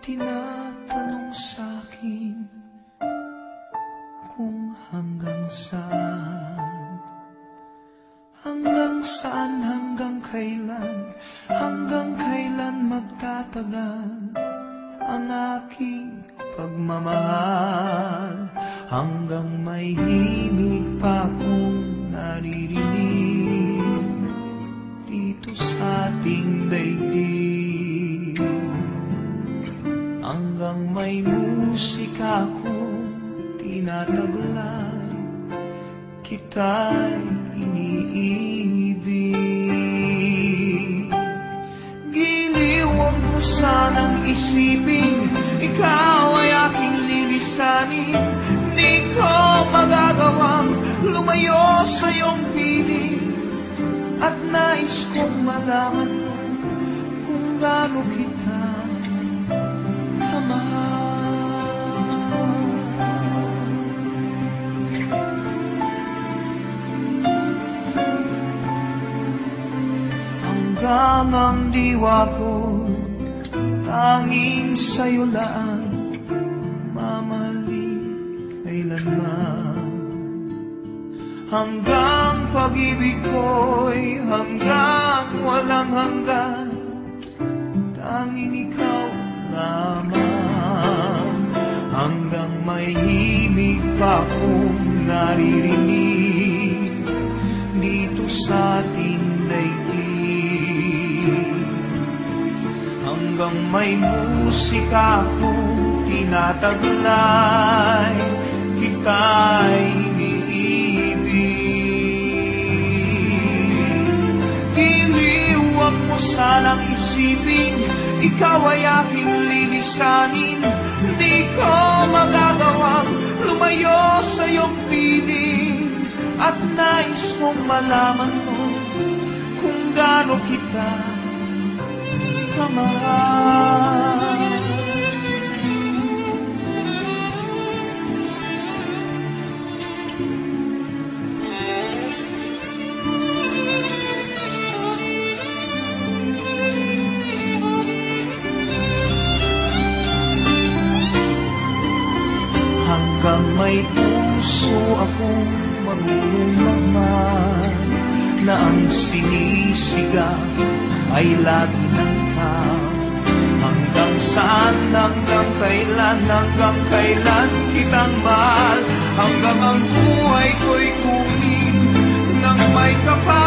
tinatanong sa'kin kung hanggang saan, hanggang kailan magtatagal ang aking pagmamahal, hanggang may himig pa akong naririnig dito sa ating daigdig, hanggang may musika akong tinataglay, kita'y iniibig. Giliw, huwag mo sanang isipin, ikaw ay aking lilisanin. Di ko magagawang lumayo sa iyong piling, at nais kong malaman mo kung gaano kita kamahal. Hanggang ang diwa ko tanging sa'yo lang mamahalin kailanman, hanggang pag-ibig ko'y hanggang walang hanggan, tanging ikaw lamang, hanggang may himig pa akong naririnig dito sa ating daigdig, hanggang may musika akong tinataglay, kita'y iniibig. Giliw, huwag mo sanang isipin, ikaw ay aking lilisanin. Di ko magagawang lumayo sa iyong piling, at nais mong malaman mo kung gaano kita kamahal. Hanggang may puso akong marunong magmahal, na ang sinisigaw ay lagi ng ikaw. Hanggang saan, hanggang kailan kitang mahal, hanggang ang buhay ko'y kunin ng may kapal.